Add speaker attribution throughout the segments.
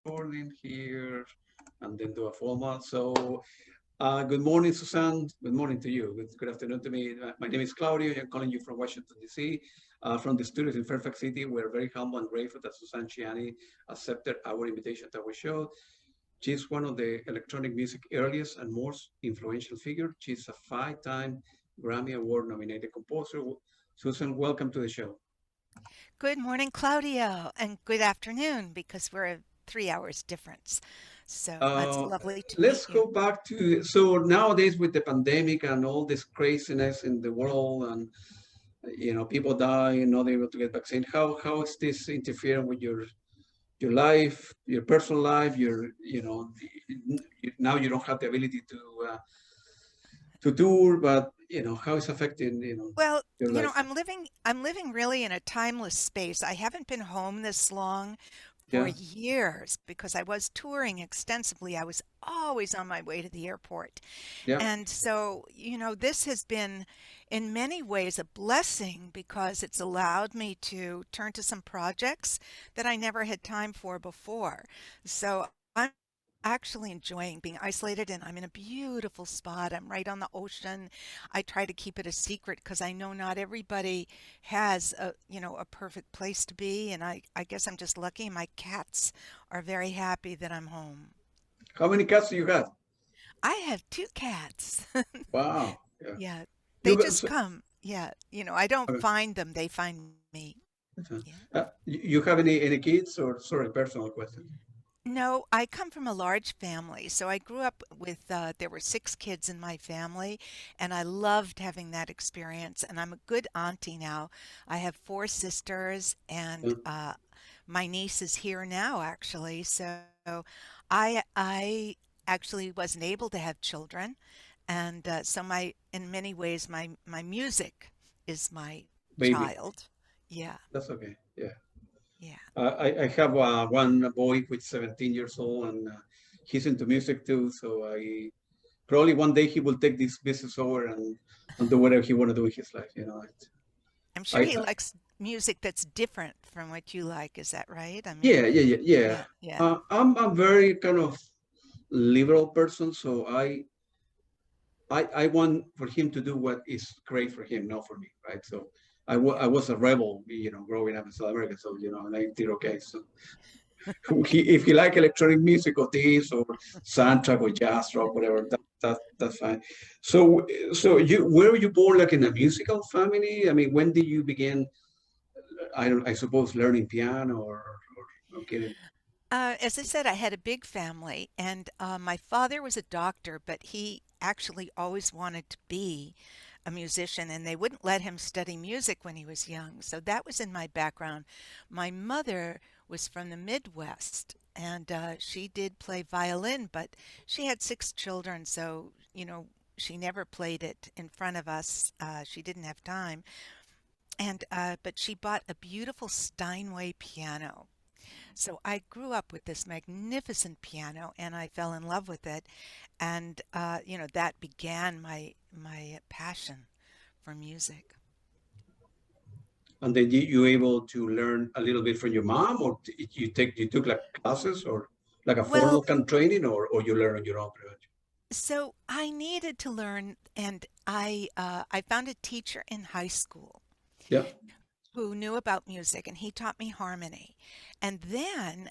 Speaker 1: recording here and then do a format. So good morning, Suzanne. Good morning to you. Good afternoon to me. My name is Claudio. I'm calling you from Washington, D.C., from the studios in Fairfax City. We're very humble and grateful that Suzanne Ciani accepted our invitation to our show. She's one of the electronic music earliest and most influential figure. She's a five-time Grammy Award nominated composer. Susan, welcome to the show.
Speaker 2: Good morning, Claudio, and good afternoon because we're 3 hours difference. So it's
Speaker 1: Uh,
Speaker 2: lovely to meet
Speaker 1: let's
Speaker 2: you.
Speaker 1: go back to, so nowadays with the pandemic and all this craziness in the world and, people die and not able to get vaccine, how is this interfering with your life, your personal life, now you don't have the ability to tour, but, how it's affecting,
Speaker 2: Well,
Speaker 1: your life?
Speaker 2: I'm living really in a timeless space. I haven't been home this long for
Speaker 1: Yeah,
Speaker 2: years because I was touring extensively. I was always on my way to the airport.
Speaker 1: yeah.
Speaker 2: And so, this has been in many ways a blessing because it's allowed me to turn to some projects that I never had time for before. So I'm actually enjoying being isolated and I'm in a beautiful spot. I'm right on the ocean. I try to keep it a secret because I know not everybody has a perfect place to be. And I guess I'm just lucky. My cats are very happy that I'm home.
Speaker 1: How many cats do you have?
Speaker 2: I have two cats.
Speaker 1: Wow. Yeah.
Speaker 2: Yeah, they
Speaker 1: You got,
Speaker 2: just come. Yeah, I don't
Speaker 1: okay.
Speaker 2: find them, they find me. Yeah.
Speaker 1: You have any kids or sorry, personal question?
Speaker 2: No, I come from a large family. So I grew up with, there were 6 kids in my family, and I loved having that experience. And I'm a good auntie now. I have 4 sisters, and
Speaker 1: Yeah.
Speaker 2: my niece is here now, actually. So I actually wasn't able to have children. And so in many ways, my music is my
Speaker 1: Baby.
Speaker 2: child. Yeah,
Speaker 1: That's okay. Yeah.
Speaker 2: yeah.
Speaker 1: I have one boy who's 17 years old and he's into music too. So I probably one day he will take this business over and do whatever he want to do in his life.
Speaker 2: I'm sure
Speaker 1: I
Speaker 2: he likes music that's different from what you like. Is that right? I mean,
Speaker 1: yeah, yeah, yeah, yeah.
Speaker 2: yeah, yeah.
Speaker 1: I'm a very kind of liberal person, so I want for him to do what is great for him, not for me, right? So I
Speaker 2: Yeah.
Speaker 1: was a rebel, growing up in South America. So and I did okay. So if he like electronic music or this or soundtrack or jazz rock, whatever, that's fine. So you were you born like in a musical family? I mean, when did you begin? I suppose learning piano or I'm kidding.
Speaker 2: As I said, I had a big family, and my father was a doctor, but he actually always wanted to be a musician, and they wouldn't let him study music when he was young. So that was in my background. My mother was from the Midwest, and she did play violin, but she had 6 children, so, she never played it in front of us. She didn't have time. And but she bought a beautiful Steinway piano. So I grew up with this magnificent piano and I fell in love with it. And that began my passion for music.
Speaker 1: And then you able to learn a little bit from your mom, or you took like classes or like a formal
Speaker 2: Well,
Speaker 1: kind of training, or you learn on your own pretty much.
Speaker 2: so I needed to learn, and I found a teacher in high school
Speaker 1: Yeah.
Speaker 2: who knew about music, and he taught me harmony. And then,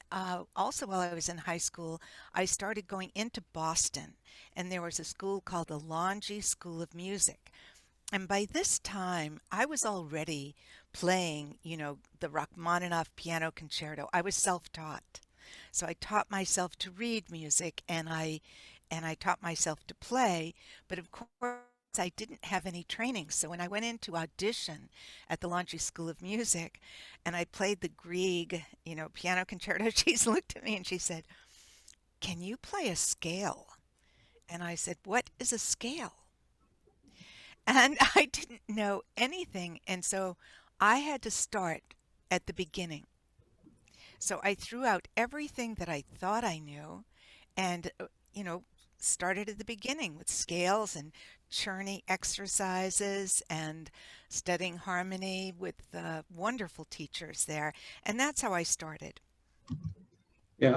Speaker 2: also while I was in high school, I started going into Boston, and there was a school called the Longy School of Music. And by this time, I was already playing, the Rachmaninoff piano concerto. I was self-taught. So I taught myself to read music and I taught myself to play, but of course I didn't have any training. So when I went in to audition at the Launchie School of Music and I played the Grieg, piano concerto, she looked at me and she said, "Can you play a scale?" And I said, "What is a scale?" And I didn't know anything. And so I had to start at the beginning. So I threw out everything that I thought I knew and, started at the beginning with scales and churny exercises and studying harmony with wonderful teachers there. And that's how I started.
Speaker 1: Yeah,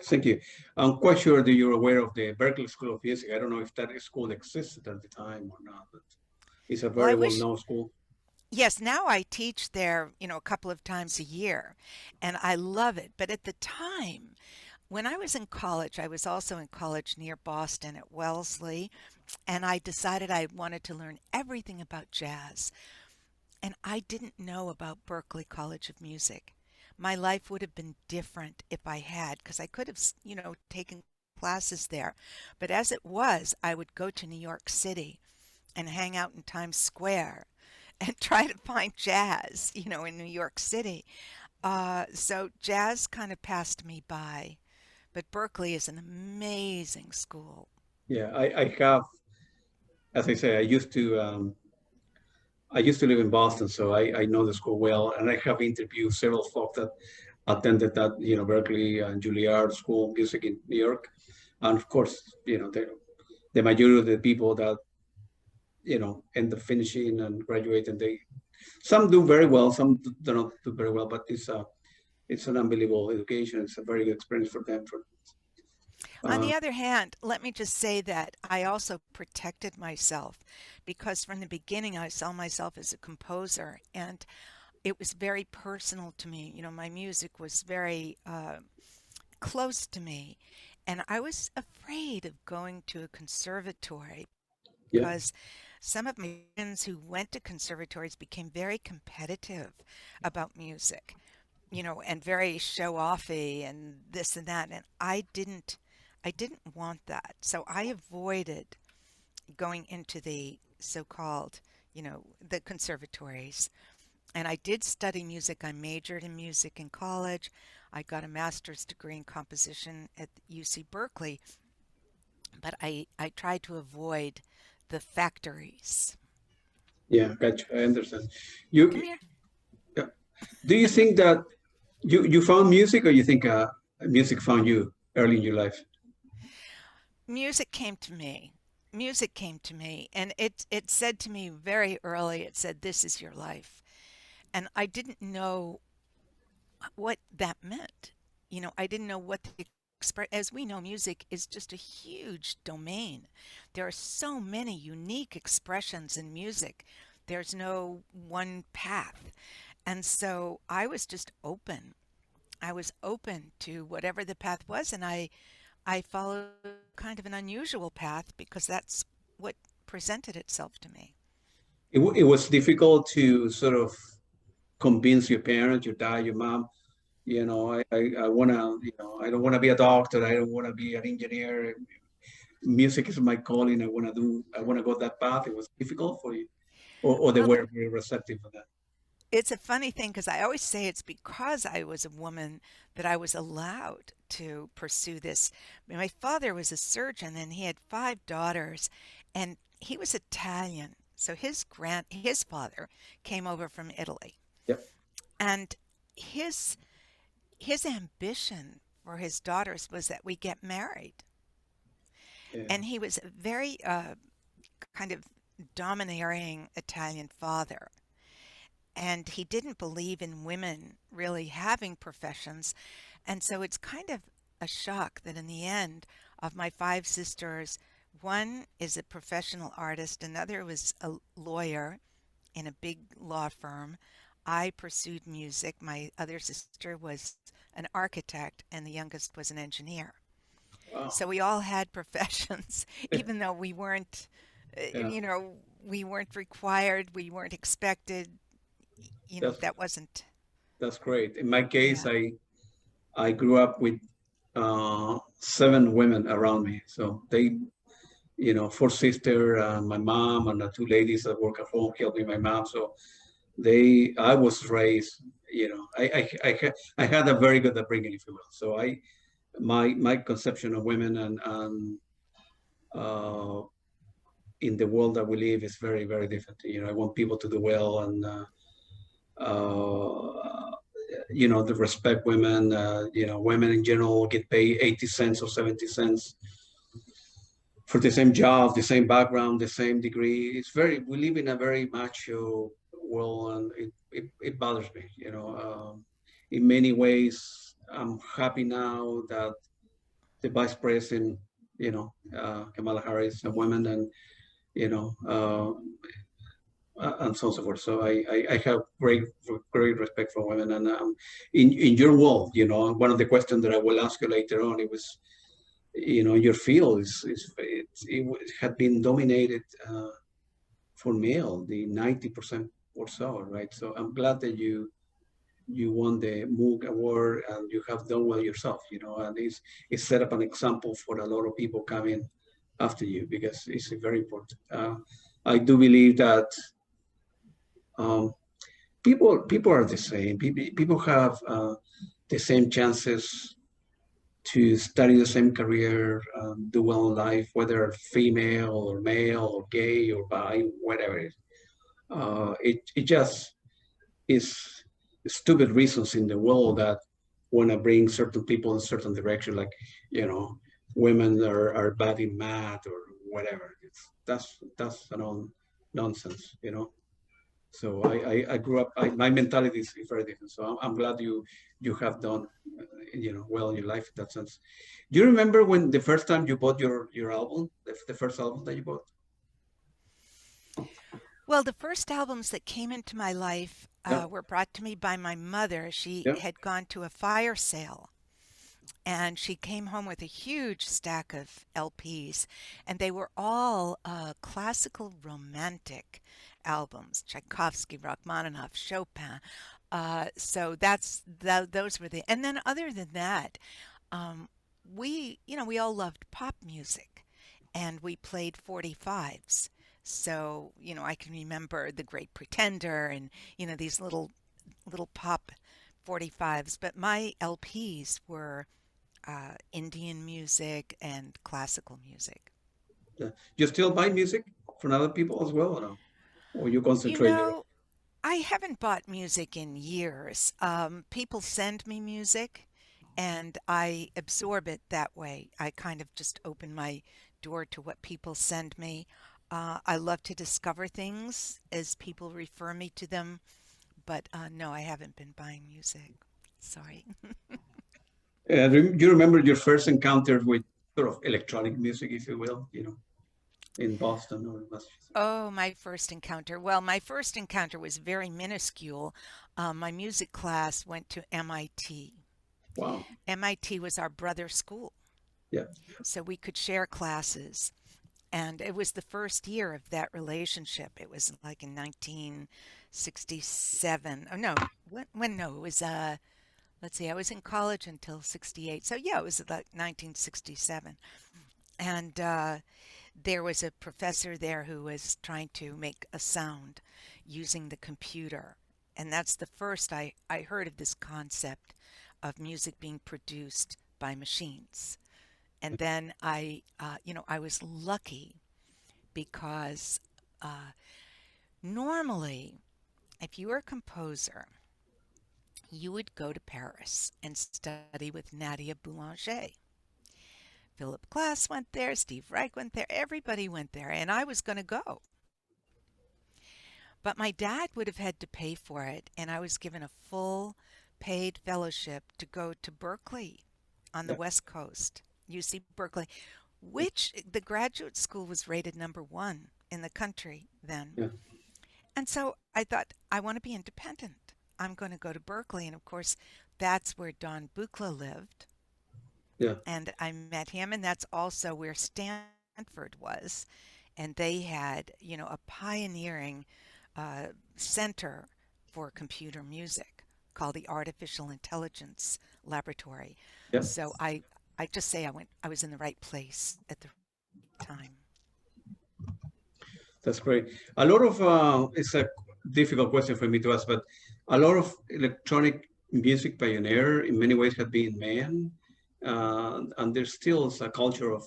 Speaker 1: thank you. I'm quite sure that you're aware of the Berklee School of Music. I don't know if that school existed at the time or not, but it's a
Speaker 2: Well, I
Speaker 1: very
Speaker 2: wish,
Speaker 1: well-known school.
Speaker 2: yes, now I teach there, a couple of times a year, and I love it. But at the time, when I was in college, I was also in college near Boston at Wellesley, and I decided I wanted to learn everything about jazz. And I didn't know about Berklee College of Music. My life would have been different if I had, because I could have, taken classes there. But as it was, I would go to New York City and hang out in Times Square and try to find jazz, in New York City. So jazz kind of passed me by. But Berkeley is an amazing school.
Speaker 1: Yeah, I have, as I say, I used to live in Boston, so I know the school well, and I have interviewed several folks that attended that, Berkeley and Juilliard School of Music in New York. And of course, the majority of the people that, end up finishing and graduating, some do very well, some do not do very well, but it's an unbelievable education. It's a very good experience for them.
Speaker 2: On
Speaker 1: Uh,
Speaker 2: the other hand, let me just say that I also protected myself because from the beginning I saw myself as a composer and it was very personal to me. My music was very close to me. And I was afraid of going to a conservatory
Speaker 1: yeah,
Speaker 2: because some of my friends who went to conservatories became very competitive about music, and very show-offy and this and that. And I didn't want that. So I avoided going into the so-called, the conservatories. And I did study music. I majored in music in college. I got a master's degree in composition at UC Berkeley, but I tried to avoid the factories.
Speaker 1: yeah, gotcha. I understand.
Speaker 2: Come
Speaker 1: You,
Speaker 2: here.
Speaker 1: yeah. Do you think that you found music, or you think music found you early in your life?
Speaker 2: Music came to me. Music came to me, and it said to me very early, it said, "This is your life." And I didn't know what that meant. I didn't know what the express. As we know, music is just a huge domain. There are so many unique expressions in music. There's no one path. And so I was just open. I was open to whatever the path was, and I followed kind of an unusual path because that's what presented itself to me.
Speaker 1: It was difficult to sort of convince your parents, your dad, your mom. I want to, I don't want to be a doctor. I don't want to be an engineer. Music is my calling. I want to go that path. It was difficult for you, or they
Speaker 2: Well,
Speaker 1: were very receptive for that.
Speaker 2: it's a funny thing because I always say it's because I was a woman that I was allowed to pursue this. My father was a surgeon and he had five daughters, and he was Italian. So his father came over from Italy,
Speaker 1: Yep.
Speaker 2: and his his ambition for his daughters was that we get married.
Speaker 1: Yeah.
Speaker 2: And he was a very kind of domineering Italian father. And he didn't believe in women really having professions. And so it's kind of a shock that in the end of my five sisters, one is a professional artist, another was a lawyer in a big law firm. I pursued music. My other sister was an architect, and the youngest was an engineer.
Speaker 1: Wow.
Speaker 2: So we all had professions, even though we weren't,
Speaker 1: Yeah.
Speaker 2: we weren't required, we weren't expected.
Speaker 1: That's
Speaker 2: That wasn't,
Speaker 1: that's great. In my case,
Speaker 2: yeah.
Speaker 1: I grew up with seven women around me. So they, four sisters, my mom, and the two ladies that work at home helping my mom. So I was raised, I had a very good upbringing, if you will. So my conception of women and uh, in the world that we live is very, very different. I want people to do well and, uh, to respect women. Women in general get paid 80 cents or 70 cents for the same job, the same background, the same degree. We live in a very macho world, and it bothers me. In many ways, I'm happy now that the vice president, Kamala Harris, a woman, and you know, and so on and so forth. So I have great respect for women. And in your world, one of the questions that I will ask you later on, it was, your field it had been dominated for male, the 90% or so, right? So I'm glad that you won the Moog Award and you have done well yourself, and it's set up an example for a lot of people coming after you because it's very important. I do believe that um, people are the same. People have the same chances to study the same career, do well in life, whether female or male or gay or bi, whatever it is. It just is stupid reasons in the world that want to bring certain people in certain direction, like women are bad in math or whatever. That's nonsense. So I grew up. My mentality is very different. So I'm glad you have done well in your life in that sense. Do you remember when the first time you bought your album, the first album that you bought?
Speaker 2: Well, the first albums that came into my life
Speaker 1: Yeah,
Speaker 2: were brought to me by my mother. She
Speaker 1: yeah,
Speaker 2: had gone to a fire sale and she came home with a huge stack of LPs, and they were all classical romantic albums: Tchaikovsky, Rachmaninoff, Chopin. Those were the. And then other than that, um, we all loved pop music, and we played 45s. So, I can remember The Great Pretender and, these little pop 45s, but my LPs were Indian music and classical music.
Speaker 1: yeah. You still buy music from other people as well, or no? Or you
Speaker 2: You
Speaker 1: concentrate there?
Speaker 2: know, I haven't bought music in years. People send me music and I absorb it that way. I kind of just open my door to what people send me. I love to discover things as people refer me to them, but no, I haven't been buying music. Sorry.
Speaker 1: Do you remember your first encounter with sort of electronic music, if you will, in Boston or Massachusetts?
Speaker 2: Oh, my first encounter. Well, my first encounter was very minuscule. My music class went to MIT.
Speaker 1: Wow.
Speaker 2: MIT was our brother school,
Speaker 1: Yeah.
Speaker 2: so we could share classes. And it was the first year of that relationship. It was like in 1967. Oh, no, no, it was, let's see, I was in college until 68. So, yeah, it was like 1967. And there was a professor there who was trying to make a sound using the computer. And that's the first I heard of this concept of music being produced by machines. And then I was lucky because normally, if you were a composer, you would go to Paris and study with Nadia Boulanger. Philip Glass went there, Steve Reich went there, everybody went there, and I was going to go. But my dad would have had to pay for it, and I was given a full paid fellowship to go to Berkeley on the
Speaker 1: Yeah.
Speaker 2: West Coast, UC Berkeley, which the graduate school was rated #1 in the country then.
Speaker 1: Yeah.
Speaker 2: And so I thought, I want to be independent. I'm going to go to Berkeley. And of course, that's where Don Buchla lived.
Speaker 1: Yeah.
Speaker 2: And I met him, and that's also where Stanford was. And they had, a pioneering center for computer music called the Artificial Intelligence Laboratory.
Speaker 1: Yeah.
Speaker 2: So I just say I was in the right place at the time.
Speaker 1: That's great. A lot of it's a difficult question for me to ask, but a lot of electronic music pioneer in many ways have been men, and there's still a culture of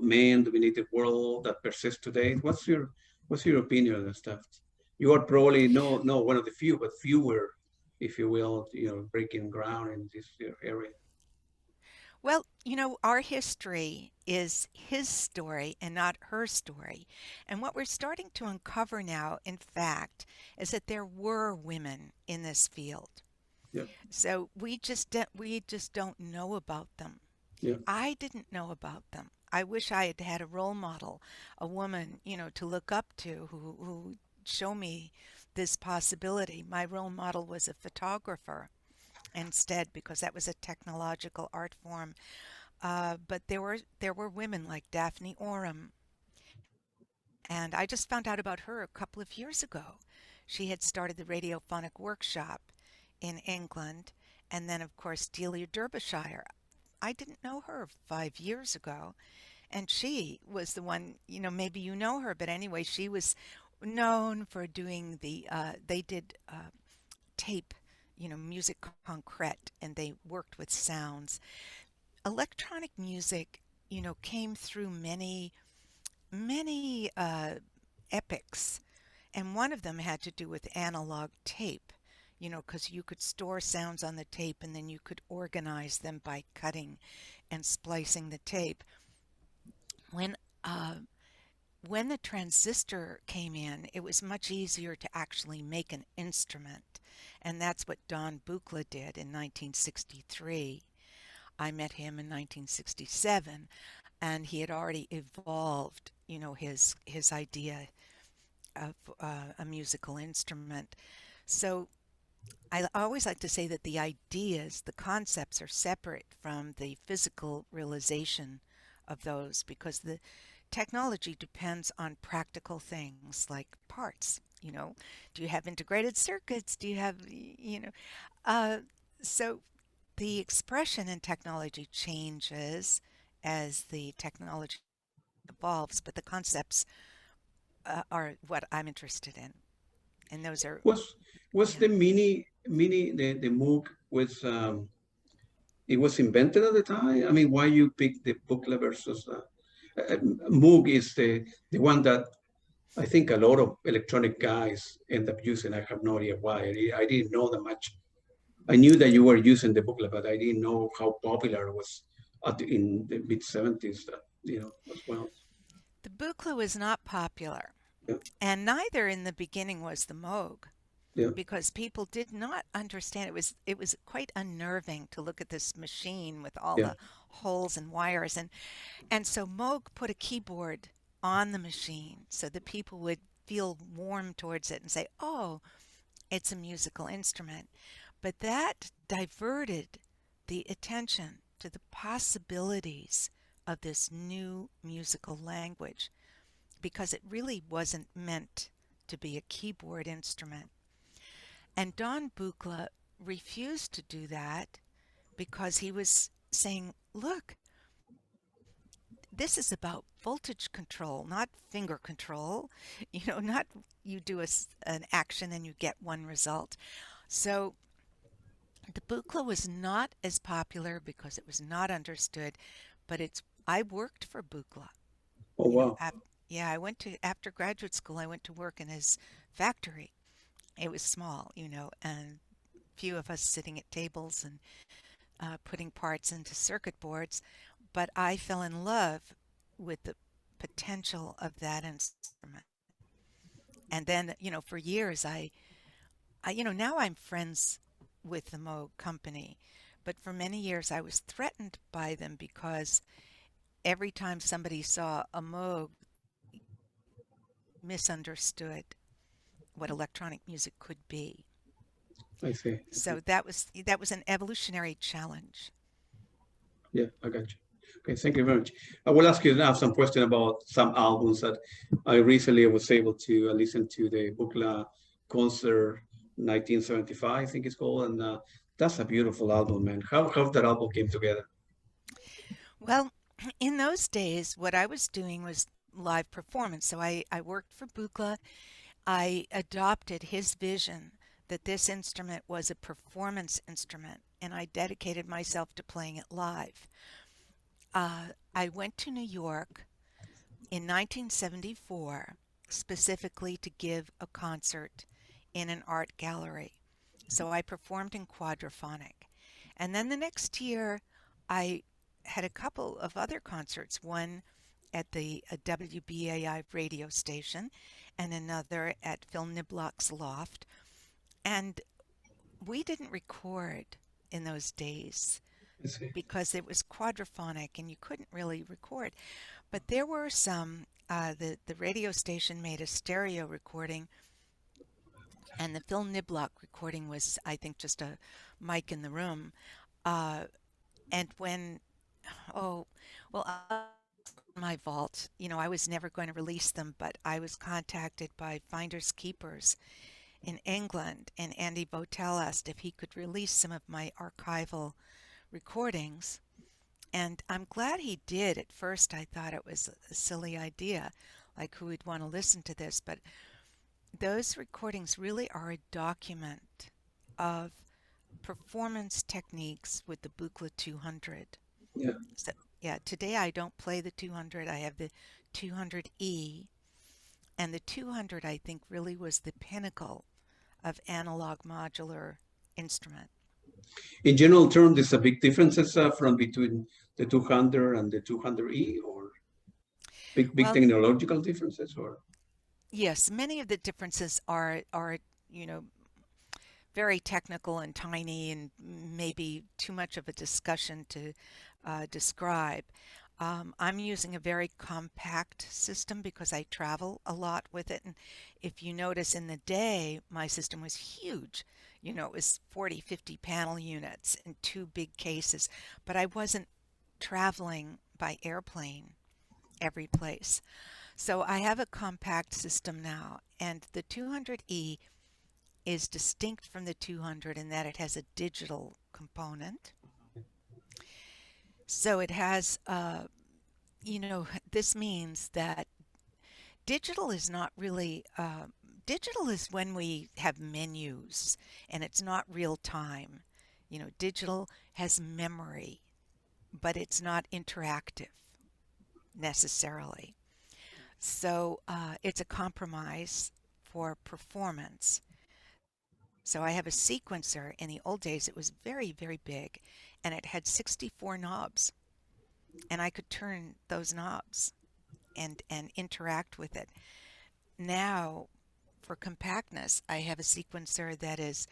Speaker 1: man-dominated world that persists today. What's your opinion on that stuff? You are probably no one of the few, but fewer, if you will, breaking ground in this area.
Speaker 2: Well, our history is his story and not her story. And what we're starting to uncover now, in fact, is that there were women in this field.
Speaker 1: Yeah.
Speaker 2: So we just don't know about them.
Speaker 1: Yeah.
Speaker 2: I didn't know about them. I wish I had had a role model, a woman, to look up to who show me this possibility. My role model was a photographer instead because that was a technological art form. But there were women like Daphne Oram, and I just found out about her a couple of years ago. She had started the radiophonic workshop in England, and then of course Delia Derbyshire. I didn't know her 5 years ago, and she was the one, maybe you know her, but anyway, she was known for doing they did tape, music concrete, and they worked with sounds. Electronic music, came through many epics, and one of them had to do with analog tape, because you could store sounds on the tape and then you could organize them by cutting and splicing the tape. When uh, when the transistor came in, it was much easier to actually make an instrument, and that's what Don Buchla did in 1963. I met him in 1967, and he had already evolved, his idea of a musical instrument. So I always like to say that the ideas, the concepts are separate from the physical realization of those because the technology depends on practical things like parts. Do you have integrated circuits? Do you have, uh, so the expression in technology changes as the technology evolves, but the concepts are what I'm interested in. And those are,
Speaker 1: Was
Speaker 2: yeah.
Speaker 1: the the Moog was it was invented at the time? I mean, why you pick the Buchla versus uh, Moog is the one that I think a lot of electronic guys end up using. I have no idea why. I didn't know that much. I knew that you were using the Buchla, but I didn't know how popular it was in the mid 70s. That as well.
Speaker 2: The Buchla was not popular,
Speaker 1: Yeah,
Speaker 2: and neither in the beginning was the Moog,
Speaker 1: yeah,
Speaker 2: because people did not understand. It was quite unnerving to look at this machine with all
Speaker 1: yeah.
Speaker 2: the holes and wires, and so Moog put a keyboard on the machine so that people would feel warm towards it and say, "Oh, it's a musical instrument." But that diverted the attention to the possibilities of this new musical language because it really wasn't meant to be a keyboard instrument. And Don Buchla refused to do that because he was saying, look, this is about voltage control, not finger control. Not you do an action and you get one result. So the Buchla was not as popular because it was not understood, but I worked for Buchla.
Speaker 1: Oh
Speaker 2: You know,
Speaker 1: wow.
Speaker 2: ap- yeah, after graduate school, I went to work in his factory. It was small, and few of us sitting at tables and putting parts into circuit boards, but I fell in love with the potential of that instrument. And then, for years, now I'm friends with the Moog company, but for many years I was threatened by them because every time somebody saw a Moog, misunderstood what electronic music could be.
Speaker 1: I see. I see.
Speaker 2: So that was an evolutionary challenge.
Speaker 1: Yeah, I got you. Okay, thank you very much. I will ask you now some question about some albums that I recently was able to listen to the Buchla concert 1975, I think it's called, and that's a beautiful album, man. How that album came together?
Speaker 2: Well, in those days, what I was doing was live performance. So I worked for Buchla. I adopted his vision that this instrument was a performance instrument, and I dedicated myself to playing it live. I went to New York in 1974 specifically to give a concert in an art gallery. So I performed in Quadraphonic. And then the next year, I had a couple of other concerts, one at the WBAI radio station and another at Phil Niblock's loft. And we didn't record in those days
Speaker 1: I see.
Speaker 2: because it was quadraphonic and you couldn't really record. But there were some, the radio station made a stereo recording, and the Phil Niblock recording was, I think, just a mic in the room. Uh, and when, oh, well, my vault, I was never going to release them, but I was contacted by Finders Keepers in England, and Andy Botel asked if he could release some of my archival recordings. And I'm glad he did. At first, I thought it was a silly idea, like who would want to listen to this, but those recordings really are a document of performance techniques with the Buchla 200.
Speaker 1: Yeah.
Speaker 2: So, yeah, today I don't play the 200. I have the 200E, and the 200 I think really was the pinnacle of analog modular instrument.
Speaker 1: In general terms, there's a big differences from between the 200 and the 200E, or big
Speaker 2: Well,
Speaker 1: technological differences, or
Speaker 2: yes, many of the differences are very technical and tiny and maybe too much of a discussion to describe. I'm using a very compact system because I travel a lot with it. And if you notice in the day, my system was huge. It was 40, 50 panel units in 2 big cases, but I wasn't traveling by airplane every place. So I have a compact system now, and the 200E is distinct from the 200 in that it has a digital component. So it has, this means that digital is not really, digital is when we have menus and it's not real time. Digital has memory, but it's not interactive necessarily. So it's a compromise for performance. So I have a sequencer. In the old days, it was very, very big, and it had 64 knobs, and I could turn those knobs and interact with it. Now, for compactness, I have a sequencer that is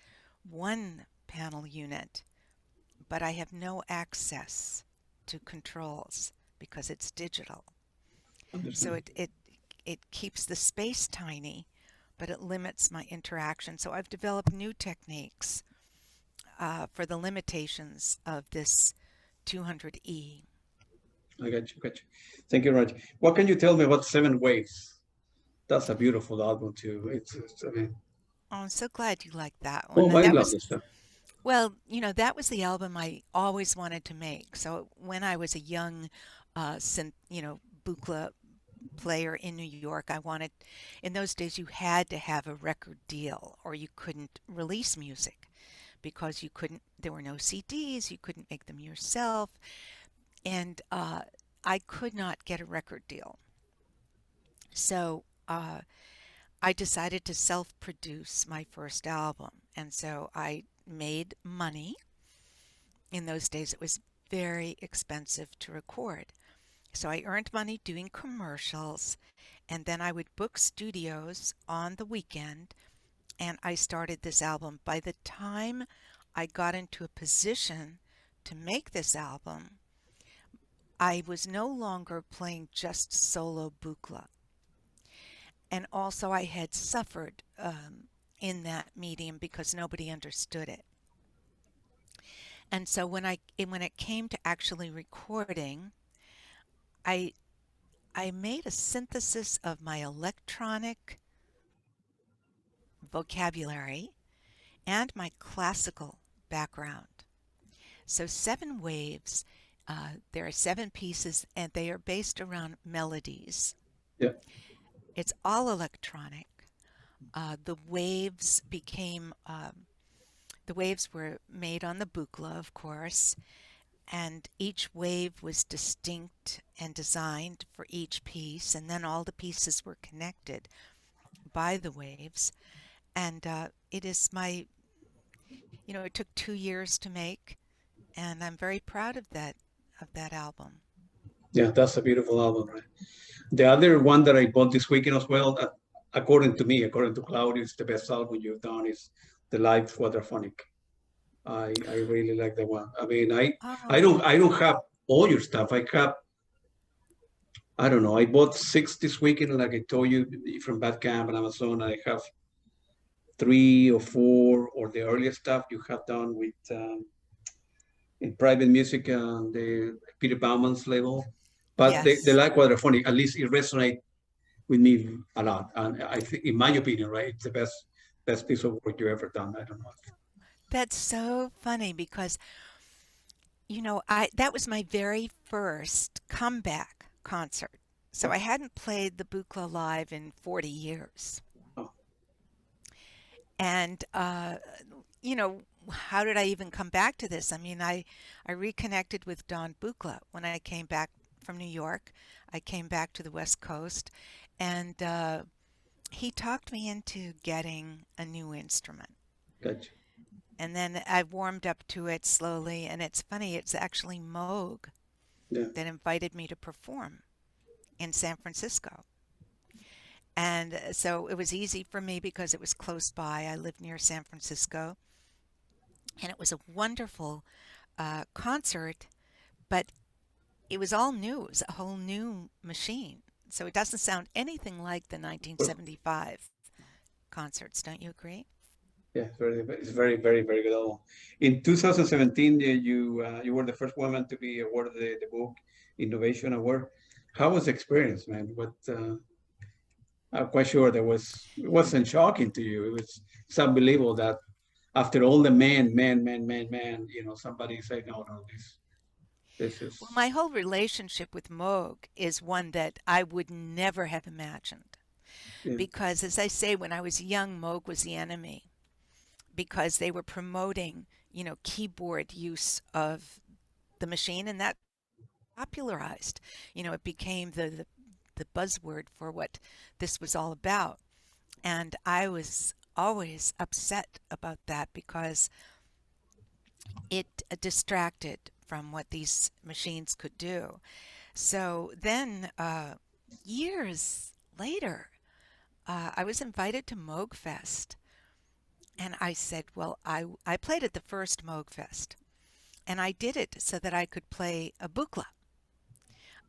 Speaker 2: 1 panel unit, but I have no access to controls because it's digital. So it keeps the space tiny, but it limits my interaction. So I've developed new techniques for the limitations of this 200E.
Speaker 1: I got you. Thank you, Raj. What can you tell me about Seven Waves? That's a beautiful album too. I mean,
Speaker 2: Oh, I'm so glad you like that one.
Speaker 1: oh, I
Speaker 2: That
Speaker 1: love
Speaker 2: was,
Speaker 1: this stuff.
Speaker 2: well, that was the album I always wanted to make. So when I was a young synth, Buchla player in New York, in those days you had to have a record deal or you couldn't release music because there were no CDs, you couldn't make them yourself, and I could not get a record deal. So I decided to self-produce my first album, and so I made money. In those days it was very expensive to record. So I earned money doing commercials, and then I would book studios on the weekend, and I started this album. By the time I got into a position to make this album, I was no longer playing just solo Buchla. And also I had suffered in that medium because nobody understood it. And so when it came to actually recording, I made a synthesis of my electronic vocabulary and my classical background. So 7 waves, there are 7 pieces, and they are based around melodies.
Speaker 1: Yeah.
Speaker 2: It's all electronic. The waves were made on the Buchla, of course, and each wave was distinct and designed for each piece, and then all the pieces were connected by the waves. And it took 2 years to make, and I'm very proud of that album.
Speaker 1: Yeah, that's a beautiful album, right? The other one that I bought this weekend as well, according to Claudio, is the best album you've done, is the live Quadraphonic. I really like that one. I mean,
Speaker 2: Oh,
Speaker 1: I don't have all your stuff. I have, I don't know. I bought six this weekend, like I told you, from Bandcamp and Amazon. I have three or four, or the earlier stuff you have done with in private music and the Peter Bauman's label. But they
Speaker 2: yes.
Speaker 1: like Quadraphonic. At least it resonates with me a lot. And I think, in my opinion, right, it's the best piece of work you ever done. I don't know.
Speaker 2: That's so funny because, I that was my very first comeback concert. So
Speaker 1: Oh,
Speaker 2: I hadn't played the Buchla live in 40 years.
Speaker 1: oh,
Speaker 2: And you know, how did I even come back to this? I mean, I reconnected with Don Buchla when I came back from New York. I came back to the West Coast, and he talked me into getting a new instrument.
Speaker 1: gotcha.
Speaker 2: And then I warmed up to it slowly, and it's funny, it's actually Moog
Speaker 1: Yeah,
Speaker 2: that invited me to perform in San Francisco. And so it was easy for me because it was close by. I live near San Francisco, and it was a wonderful concert, but it was all new. It was a whole new machine. So it doesn't sound anything like the
Speaker 1: well,
Speaker 2: 1975 concerts, don't you agree?
Speaker 1: yeah, it's very, very, very good album. In 2017, you were the first woman to be awarded the Moog Innovation Award. How was the experience, man? I'm quite sure it wasn't shocking to you. It's unbelievable that after all the man, somebody say, no, no, this
Speaker 2: Well,
Speaker 1: is,
Speaker 2: my whole relationship with Moog is one that I would never have imagined.
Speaker 1: yeah,
Speaker 2: Because, as I say, when I was young, Moog was the enemy because they were promoting, keyboard use of the machine, and that popularized. It became the buzzword for what this was all about. And I was always upset about that because it distracted from what these machines could do. So then, years later, I was invited to Moog Fest. And I said, well, I played at the first Moog Fest. And I did it so that I could play a Buchla.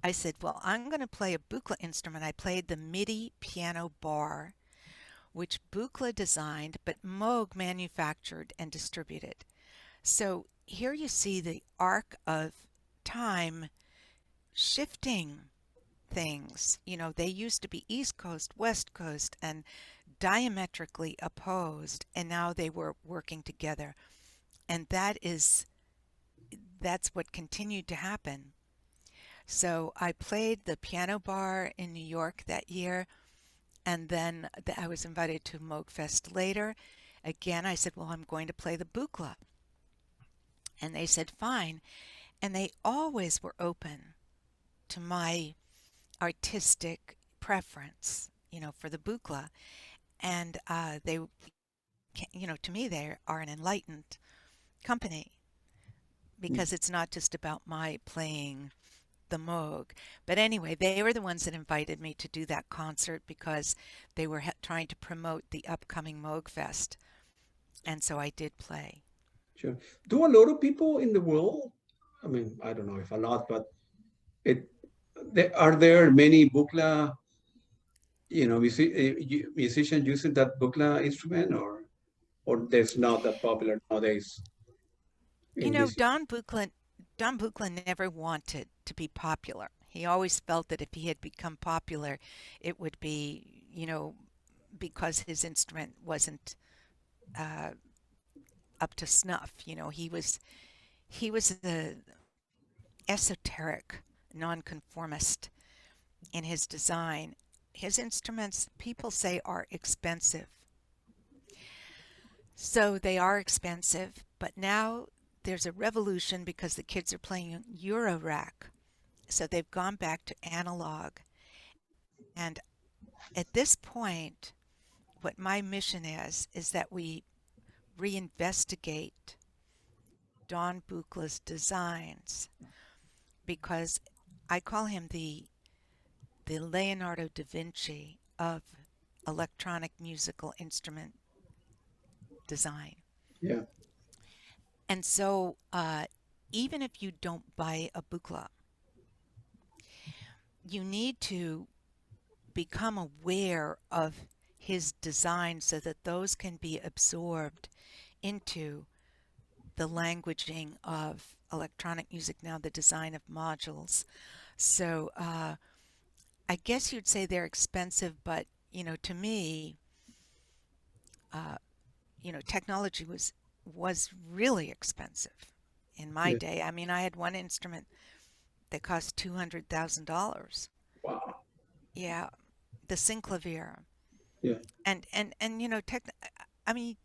Speaker 2: I said, well, I'm going to play a Buchla instrument. I played the MIDI piano bar, which Buchla designed, but Moog manufactured and distributed. So here you see the arc of time shifting things. They used to be East Coast, West Coast, and diametrically opposed, and now they were working together. And that's what continued to happen. So I played the piano bar in New York that year, and then I was invited to Moog Fest later. Again, I said, well, I'm going to play the Buchla. And they said, fine. And they always were open to my artistic preference, for the Buchla. And to me, they are an enlightened company because it's not just about my playing the Moog. But anyway, they were the ones that invited me to do that concert because they were trying to promote the upcoming Moog Fest. And so I did play.
Speaker 1: sure. Do a lot of people in the world, I mean, I don't know if a lot, but it, are there many Buchla, musicians using that Buchla instrument, or there's not that popular nowadays
Speaker 2: You
Speaker 1: in
Speaker 2: know,
Speaker 1: this?
Speaker 2: Don Buchla never wanted to be popular. He always felt that if he had become popular, it would be, because his instrument wasn't uh, up to snuff. He was the esoteric nonconformist in his design. His instruments, people say, are expensive. So they are expensive, but now there's a revolution because the kids are playing Eurorack. So they've gone back to analog. And at this point, what my mission is that we reinvestigate Don Buchla's designs because I call him the Leonardo da Vinci of electronic musical instrument design.
Speaker 1: Yeah,
Speaker 2: And so even if you don't buy a Buchla, you need to become aware of his design so that those can be absorbed into the languaging of electronic music, now the design of modules. So I guess you'd say they're expensive, but to me, uh, technology was really expensive in my
Speaker 1: Yeah.
Speaker 2: day. I mean, I had one instrument that cost $200,000.
Speaker 1: Wow.
Speaker 2: Yeah, the synclavier.
Speaker 1: Yeah.
Speaker 2: And I mean,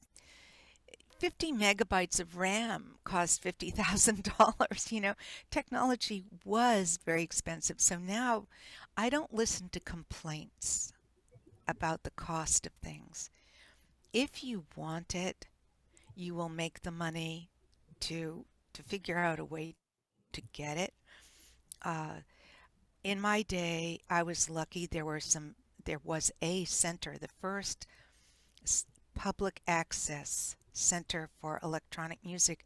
Speaker 2: 50 megabytes of RAM cost $50,000. Technology was very expensive. So now I don't listen to complaints about the cost of things. If you want it, you will make the money to figure out a way to get it. Uh, in my day, I was lucky. There was a center, the first public access center for electronic music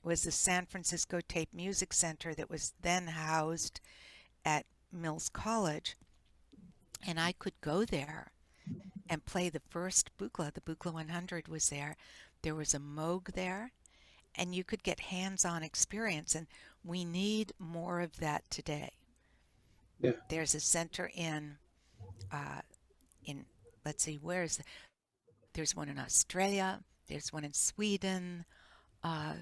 Speaker 2: was the San Francisco Tape Music Center that was then housed at Mills College. And I could go there and play the first Buchla. The Buchla 100 was there. There was a Moog there, and you could get hands-on experience. And we need more of that today.
Speaker 1: Yeah.
Speaker 2: There's a center uh, in let's see, there's one in Australia. There's one in Sweden. Uh,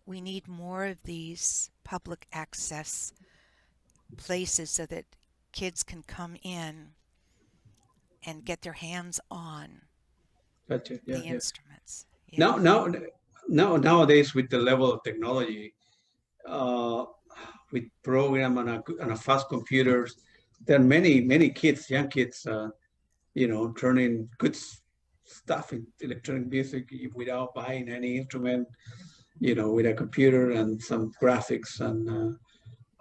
Speaker 2: we need more of these public access places so that kids can come in and get their hands on
Speaker 1: Gotcha. Yeah.
Speaker 2: the
Speaker 1: Yeah.
Speaker 2: instruments. Yeah.
Speaker 1: Nowadays, with the level of technology, uh, with program and a fast computers, there are many kids, young kids, turning good stuff in electronic music without buying any instrument, with a computer and some graphics and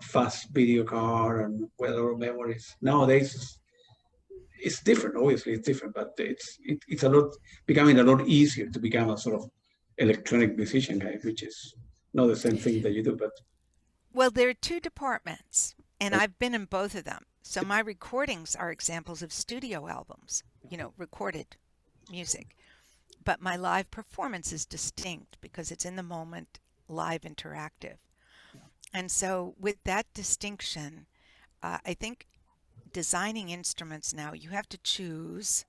Speaker 1: fast video card and well memories. Nowadays, it's different. Obviously, it's different, but it's a lot becoming a lot easier to become a sort of electronic musician guy, which is not the same thing that you do, but
Speaker 2: Well, there are two departments, and I've been in both of them. So my recordings are examples of studio albums, recorded music. But my live performance is distinct because it's in the moment, live interactive. And so with that distinction, I think designing instruments now, you have to choose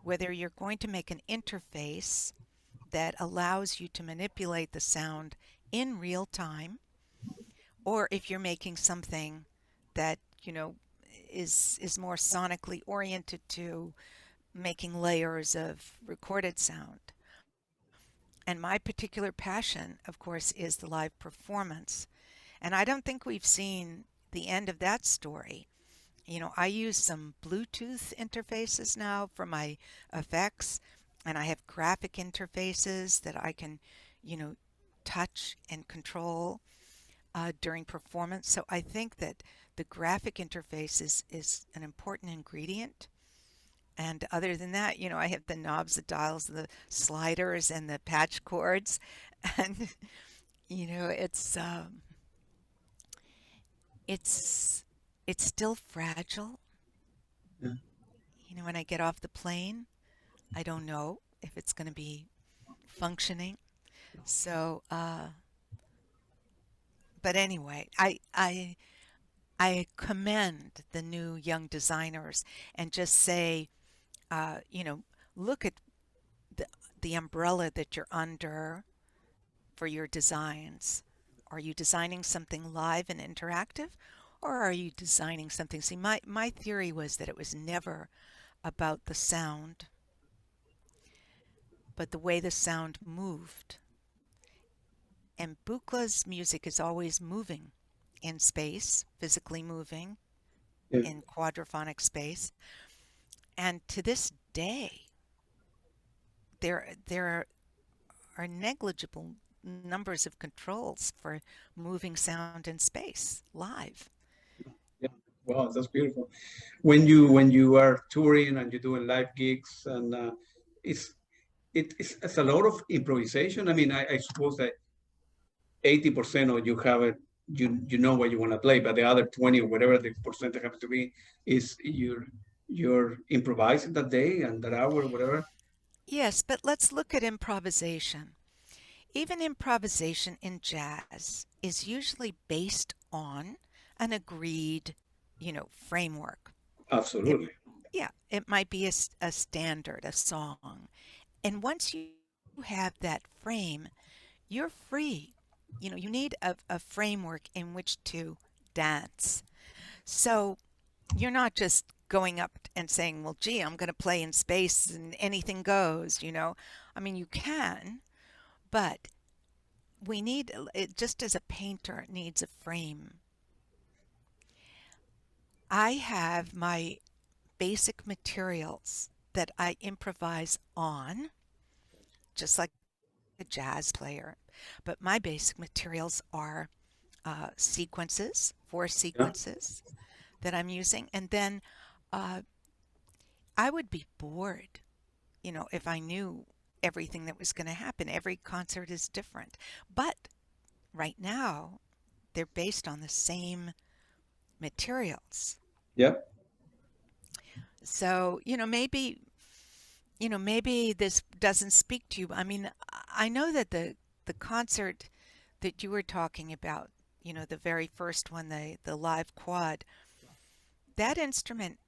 Speaker 2: whether you're going to make an interface that allows you to manipulate the sound in real time, or if you're making something that, is more sonically oriented to making layers of recorded sound. And my particular passion, of course, is the live performance. And I don't think we've seen the end of that story. I use some Bluetooth interfaces now for my effects, and I have graphic interfaces that I can, touch and control during performance. So I think that the graphic interface is an important ingredient. And other than that, I have the knobs, the dials, the sliders, and the patch cords. And, it's still fragile.
Speaker 1: yeah.
Speaker 2: When I get off the plane, I don't know if it's going to be functioning. So, but anyway, I commend the new young designers and just say, look at the umbrella that you're under for your designs. Are you designing something live and interactive, or are you designing something? See, my theory was that it was never about the sound, but the way the sound moved. And Buchla's music is always moving in space, physically moving
Speaker 1: Yeah.
Speaker 2: in quadraphonic space. And to this day, there are negligible numbers of controls for moving sound in space live.
Speaker 1: Yeah. Wow, that's beautiful. When you are touring and you're doing live gigs, and it's a lot of improvisation. I mean, I suppose that 80% or you have it, you know what you want to play, but the other 20 or whatever the percentage happens to be is you're improvising that day and that hour or whatever.
Speaker 2: Yes, but let's look at improvisation. Even improvisation in jazz is usually based on an agreed, framework. It,
Speaker 1: Absolutely.
Speaker 2: yeah, it might be a standard, a song. And once you have that frame, you're free. You need a framework in which to dance. So you're not just going up and saying, well, gee, I'm going to play in space and anything goes. I mean, you can, but we need it just as a painter needs a frame. I have my basic materials that I improvise on, just like a jazz player. But my basic materials are sequences, 4 sequences
Speaker 1: Yeah.
Speaker 2: that I'm using. And then uh, I would be bored, if I knew everything that was going to happen. Every concert is different. But right now, they're based on the same materials.
Speaker 1: Yeah.
Speaker 2: So, maybe this doesn't speak to you. I mean, I know that the concert that you were talking about, the very first one, the live quad, that instrument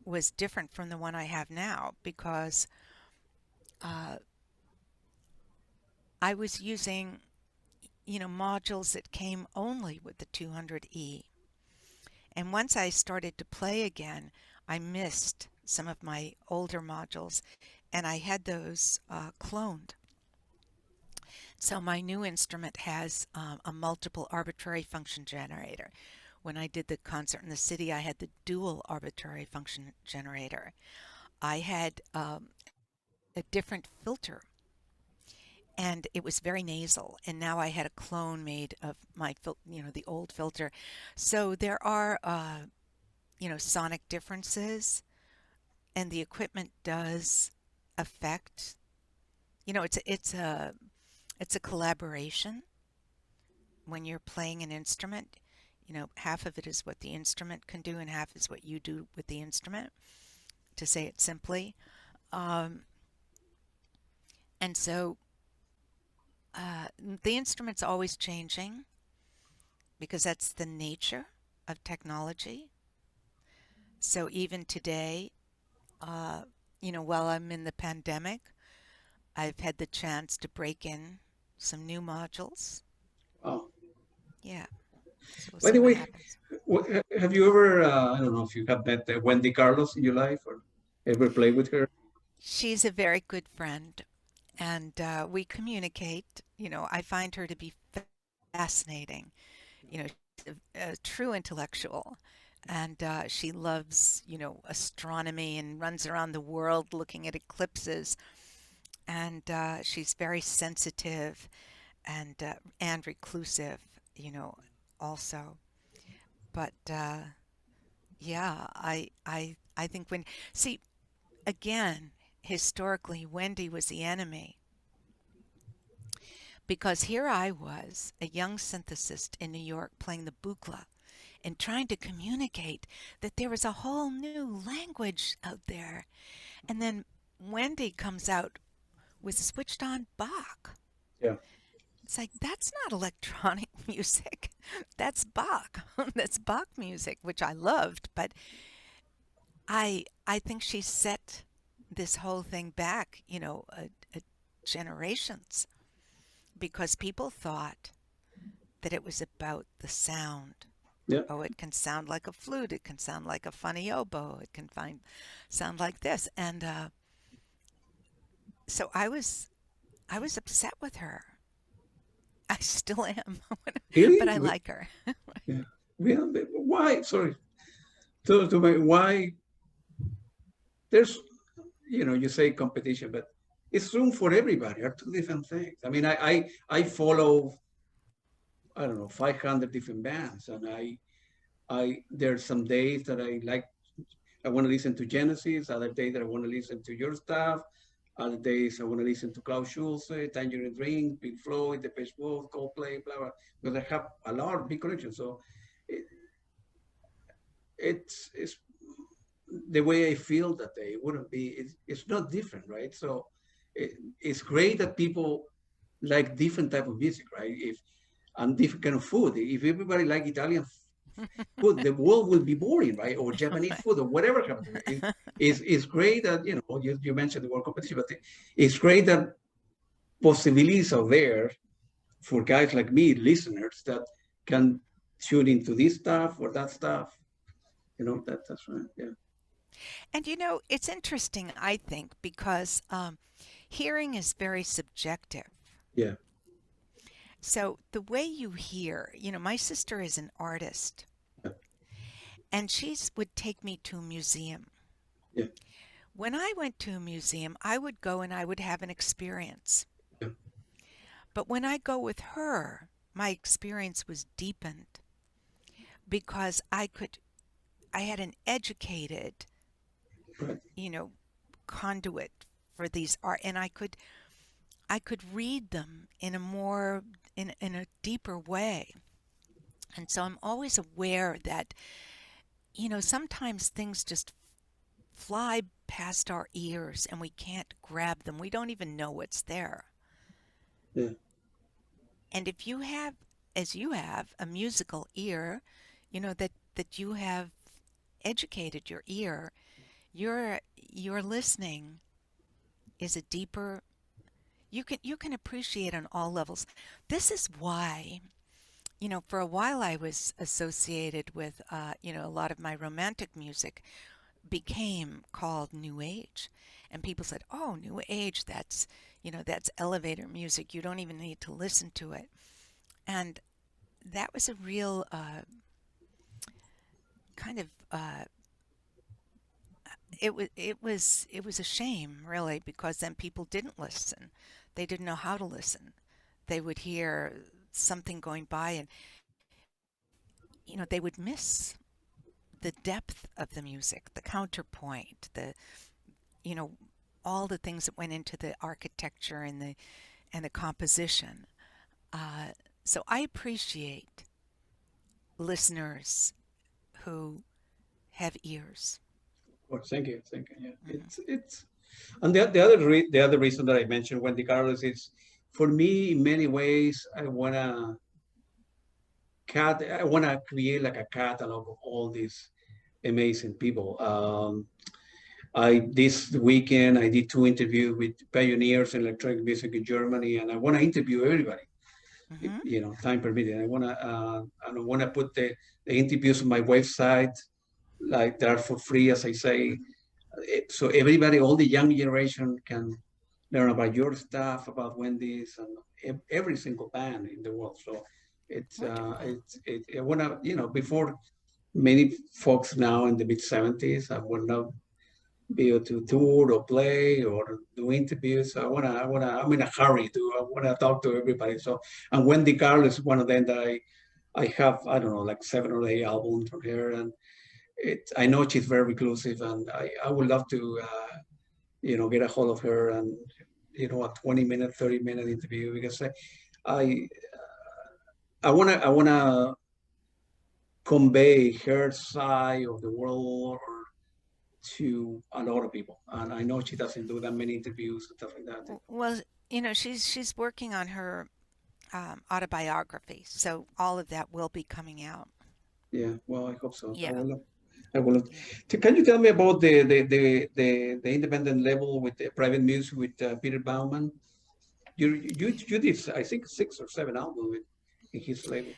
Speaker 2: was different from the one I have now because uh, I was using, modules that came only with the 200E. And once I started to play again, I missed some of my older modules and I had those cloned. So my new instrument has a multiple arbitrary function generator. When I did the concert in the city, I had the dual arbitrary function generator. I had a different filter, and it was very nasal. And now I had a clone made of the old filter. So there are, sonic differences, and the equipment does affect. It's a collaboration when you're playing an instrument. Half of it is what the instrument can do, and half is what you do with the instrument, to say it simply. Um, and so uh, the instrument's always changing because that's the nature of technology. So even today, uh, while I'm in the pandemic, I've had the chance to break in some new modules.
Speaker 1: Oh,
Speaker 2: Yeah, so we'll
Speaker 1: by
Speaker 2: see
Speaker 1: the
Speaker 2: what
Speaker 1: way,
Speaker 2: happens.
Speaker 1: have you ever, I don't know if you have met Wendy Carlos in your life or ever played with her?
Speaker 2: She's a very good friend, and we communicate. I find her to be fascinating. She's a true intellectual, and she loves, astronomy and runs around the world looking at eclipses. And she's very sensitive and reclusive, also. But yeah, I think see, again, historically, Wendy was the enemy because here I was, a young synthesist in New York playing the Buchla and trying to communicate that there was a whole new language out there. And then Wendy comes out with switched on Bach.
Speaker 1: Yeah.
Speaker 2: It's like, that's not electronic music. That's Bach. That's Bach music, which I loved, but I think she set this whole thing back, generations, because people thought that it was about the sound.
Speaker 1: Yeah.
Speaker 2: Oh, it can sound like a flute. It can sound like a funny oboe. It can sound like this. And so I was upset with her. I still am, but
Speaker 1: Really?
Speaker 2: I like her.
Speaker 1: Yeah. Yeah. Why? Sorry. To my, why there's, you say competition, but it's room for everybody. Are two different things. I mean, I follow, I don't know, 500 different bands, and there's some days that I want to listen to Genesis, other days that I want to listen to your stuff, Other days I want to listen to Klaus Schulze, Tangerine Dream, Pink Floyd, Depeche Mode, Coldplay, blah blah. Because I have a lot of big collections, so it, it's the way I feel that day. It wouldn't be. It's not different, right? So it's great that people like different type of music, right? If and different kind of food. If everybody like Italian food, the world will be boring, right? Or Japanese food or whatever comes to it. It's great that, you mentioned the word competition, but it's great that possibilities are there for guys like me, listeners, that can tune into this stuff or that stuff. That's right. Yeah.
Speaker 2: And it's interesting, I think, because hearing is very subjective.
Speaker 1: Yeah.
Speaker 2: So the way you hear, my sister is an artist,
Speaker 1: Yeah.
Speaker 2: and she would take me to a museum.
Speaker 1: Yeah.
Speaker 2: When I went to a museum, I would go and I would have an experience.
Speaker 1: Yeah.
Speaker 2: But when I go with her, my experience was deepened because I had an educated,
Speaker 1: Right.
Speaker 2: conduit for these art, and I could read them in a more in a deeper way. And so I'm always aware that, sometimes things just fly past our ears and we can't grab them. We don't even know what's there.
Speaker 1: Yeah.
Speaker 2: And if you have, as you have, a musical ear, that you have educated your ear, your listening is a deeper, you can appreciate on all levels. This is why, for a while I was associated with, a lot of my romantic music became called New Age. And people said, oh, New Age, that's elevator music. You don't even need to listen to it. And that was a real kind of, it was a shame, really, because then people didn't listen. They didn't know how to listen. They would hear something going by, and they would miss the depth of the music, the counterpoint, you know all the things that went into the architecture and the composition. Uh, so I appreciate listeners who have ears.
Speaker 1: Well, thank you. Thank you. Yeah.
Speaker 2: Hmm.
Speaker 1: And the other reason that I mentioned Wendy Carlos is, for me, in many ways, I wanna create like a catalog of all these amazing people. I This weekend I did 2 interviews with pioneers in electronic music in Germany, and I want to interview everybody.
Speaker 2: Hmm.
Speaker 1: Time permitting. I want to put the interviews on my website, like they are for free, as I say, so everybody, all the young generation, can learn about your stuff, about Wendy's, and every single band in the world. So
Speaker 2: Wonderful.
Speaker 1: I want to, before many folks now in the mid 70s, I would not be able to tour or play or do interviews. I'm in a hurry I want to talk to everybody. So, and Wendy Carl is one of them that I have, I don't know, like 7 or 8 albums from her. And I know she's very reclusive, and I would love to, get a hold of her and, a 20-minute, 30-minute interview, because I, I wanna convey her side of the world to a lot of people, and I know she doesn't do that many interviews and stuff like that.
Speaker 2: Well, she's working on her autobiography, so all of that will be coming out.
Speaker 1: Yeah, well, I hope so. I
Speaker 2: Yeah,
Speaker 1: will. I will.
Speaker 2: yeah.
Speaker 1: Can you tell me about the independent level with the private music with Peter Bauman? You did, I think, 6 or 7 albums in his label.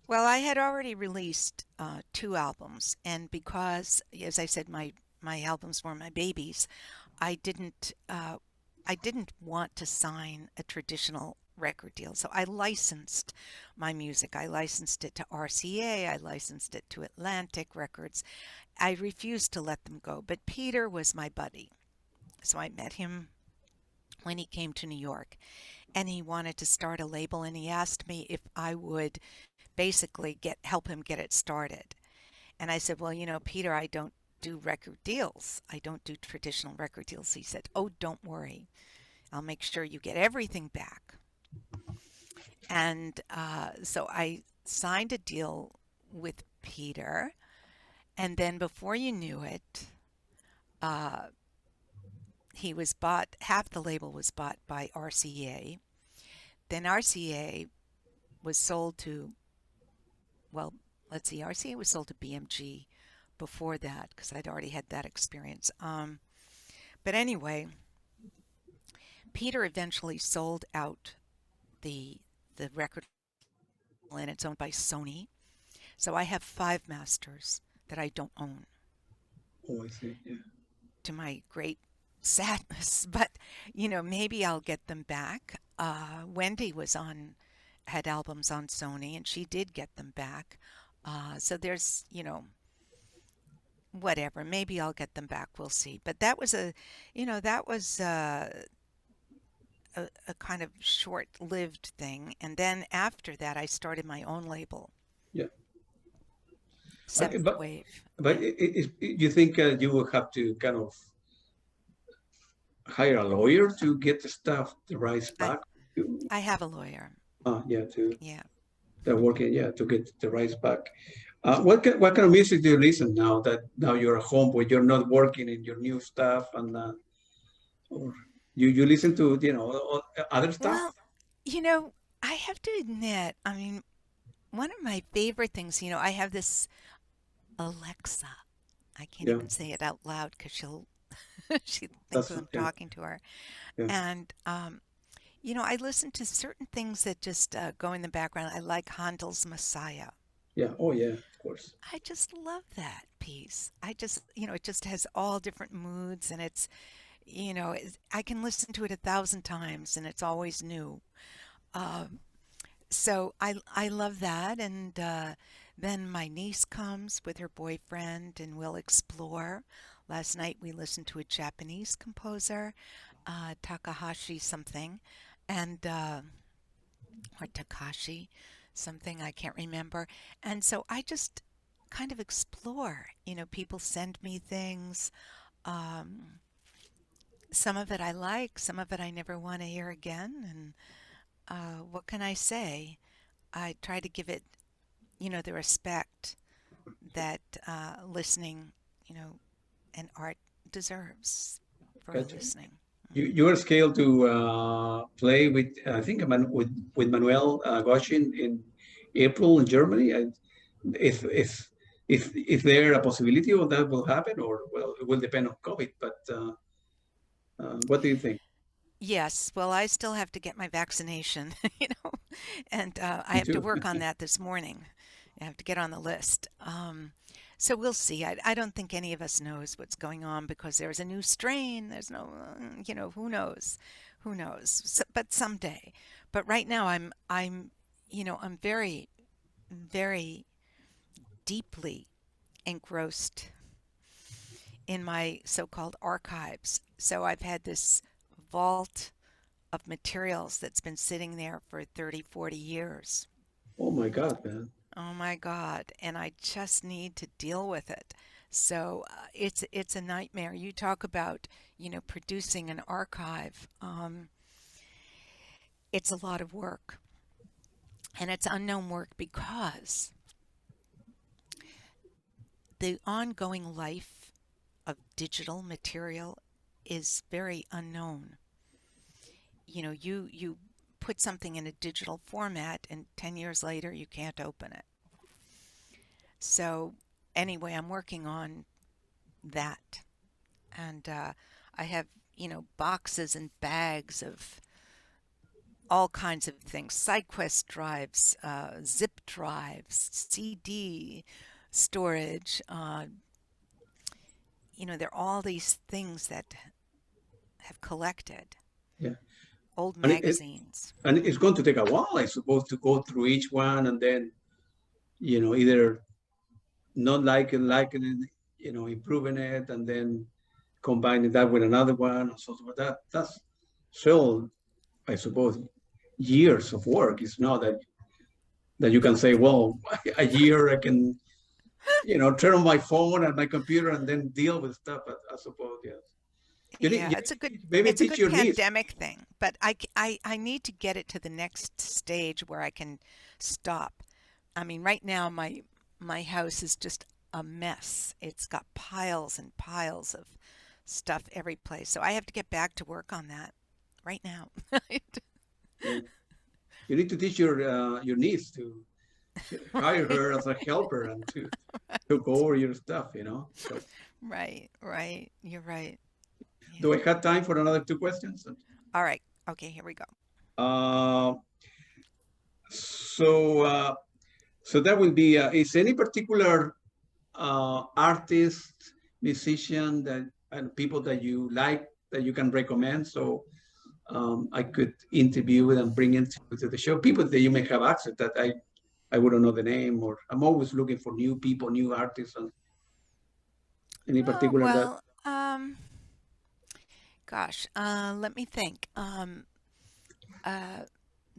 Speaker 2: Well, I had already released 2 albums, and because, as I said, my albums were my babies, I didn't uh, I didn't want to sign a traditional record deal. So I licensed my music. I licensed it to RCA. I licensed it to Atlantic Records. I refused to let them go, but Peter was my buddy. So I met him when he came to New York, and he wanted to start a label, and he asked me if I would basically help him get it started. And I said, well, Peter, I don't do record deals. I don't do traditional record deals. He said, oh, don't worry. I'll make sure you get everything back. And so I signed a deal with Peter. And then before you knew it, he was bought, half the label was bought by RCA. Then RCA was sold to, well, let's see, RCA was sold to BMG before that because I'd already had that experience. But anyway, Peter eventually sold out the record, and it's owned by Sony. So I have 5 masters that I don't own.
Speaker 1: Oh, I see. Yeah.
Speaker 2: To my great sadness, but maybe I'll get them back. Wendy had albums on Sony, and she did get them back. So there's, whatever. Maybe I'll get them back. We'll see. But that was a kind of short-lived thing. And then after that, I started my own label.
Speaker 1: Yeah.
Speaker 2: Seventh Wave.
Speaker 1: But you think you will have to kind of hire a lawyer to get the rights back?
Speaker 2: I have a lawyer.
Speaker 1: They're working, to get the rights back. What kind of music do you listen now that you're at home, where you're not working in your new stuff, and or you listen to other stuff?
Speaker 2: Well, I have to admit, I mean, one of my favorite things, I have this Alexa. I can't even say it out loud because she thinks I'm talking to her. Yeah. And I listen to certain things that just go in the background. I like Handel's Messiah.
Speaker 1: Yeah. Oh, yeah, of course.
Speaker 2: I just love that piece. I just, it just has all different moods, and it's, I can listen to it 1,000 times, and it's always new. So I love that. And then my niece comes with her boyfriend, and we'll explore. Last night we listened to a Japanese composer, Takahashi something, and or Takashi something, I can't remember. And so I just kind of explore. People send me things. Some of it I like, some of it I never want to hear again. And what can I say? I try to give it, the respect that listening, and art deserves for listening.
Speaker 1: You are scaled to play with, I think, with Manuel Goshin in April in Germany. If there a possibility of that will happen, or it will depend on COVID. But what do you think?
Speaker 2: Yes, well, I still have to get my vaccination, and I have to work on that this morning. I have to get on the list. So we'll see. I don't think any of us knows what's going on because there's a new strain. There's no, who knows? Who knows? So, but someday. But right now I'm very, very deeply engrossed in my so-called archives. So I've had this vault of materials that's been sitting there for 30, 40 years.
Speaker 1: Oh my God, man.
Speaker 2: Oh my God. And I just need to deal with it. So it's a nightmare. You talk about, producing an archive. It's a lot of work. And it's unknown work because the ongoing life of digital material is very unknown. You put something in a digital format, and 10 years later you can't open it. So anyway, I'm working on that, and I have boxes and bags of all kinds of things: SideQuest drives, zip drives, CD storage. There are all these things that have collected.
Speaker 1: Yeah.
Speaker 2: Old magazines.
Speaker 1: And it's going to take a while, I suppose, to go through each one and then, either not liking it, improving it, and then combining that with another one. So that's still, I suppose, years of work. It's not that you can say, well, a year I can turn on my phone and my computer and then deal with stuff, I suppose, yes.
Speaker 2: Yeah,
Speaker 1: Maybe
Speaker 2: it's a
Speaker 1: teach
Speaker 2: good
Speaker 1: your niece.
Speaker 2: pandemic thing, but I need to get it to the next stage where I can stop. I mean, right now my house is just a mess. It's got piles and piles of stuff every place. So I have to get back to work on that right now.
Speaker 1: Yeah. You need to teach your niece to hire her as a helper and to go over your stuff. So,
Speaker 2: Right, right. You're right. Yeah.
Speaker 1: do I have time for another two questions?
Speaker 2: All right. Okay, here we go.
Speaker 1: Uh, so, so that will be, is any particular artist, musician and people that you like that you can recommend? So I could interview and bring into to the show people that you may have access that I wouldn't know the name, or I'm always looking for new people, new artists, and any
Speaker 2: Oh,
Speaker 1: particular that.
Speaker 2: well, gosh, let me think. Uh,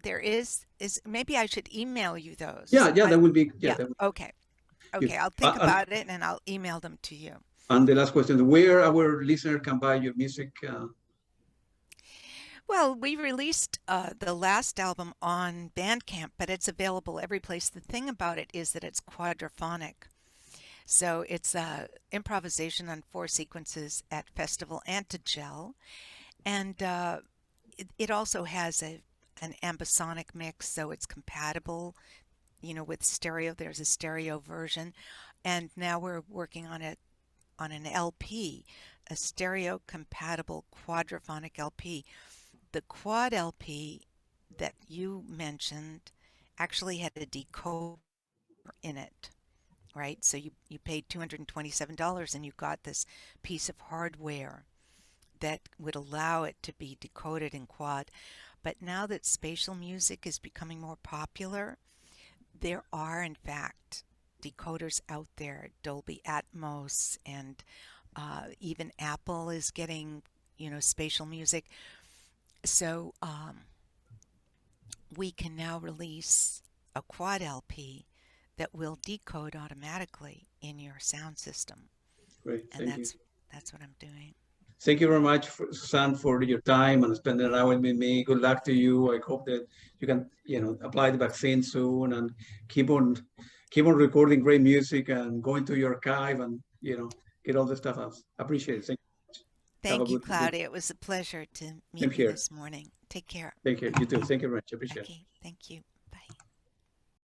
Speaker 2: there is maybe I should email you those.
Speaker 1: Yeah, that would be,
Speaker 2: Yeah,
Speaker 1: that would
Speaker 2: okay.
Speaker 1: be
Speaker 2: Okay,
Speaker 1: good.
Speaker 2: I'll think about it and I'll email them to you.
Speaker 1: And the last question, where our listener can buy your music?
Speaker 2: Well, we released the last album on Bandcamp, but it's available every place. The thing about it is that it's quadraphonic. So it's improvisation on four sequences at Festival and to Gel. And it also has an ambisonic mix, so it's compatible, with stereo. There's a stereo version. And now we're working on it on an LP, a stereo compatible quadraphonic LP. The quad LP that you mentioned actually had a decoder in it, right? So you paid $227 and you got this piece of hardware that would allow it to be decoded in quad. But now that spatial music is becoming more popular, there are in fact decoders out there, Dolby Atmos, and even Apple is getting, spatial music. So we can now release a quad LP that will decode automatically in your sound system.
Speaker 1: Great,
Speaker 2: And
Speaker 1: thank you.
Speaker 2: that's what I'm doing.
Speaker 1: Thank you very much, Suzanne, for your time and spending an hour with me. Good luck to you. I hope that you can, apply the vaccine soon and keep on recording great music and going to your archive and, get all the stuff out. I appreciate it. Thank you much. Have a
Speaker 2: Thank you,
Speaker 1: good day.
Speaker 2: Claudia. It was a pleasure to
Speaker 1: Same
Speaker 2: meet you
Speaker 1: here.
Speaker 2: this morning. Take care.
Speaker 1: Take care. You too. Thank you very much. I appreciate it.
Speaker 2: Okay, thank you.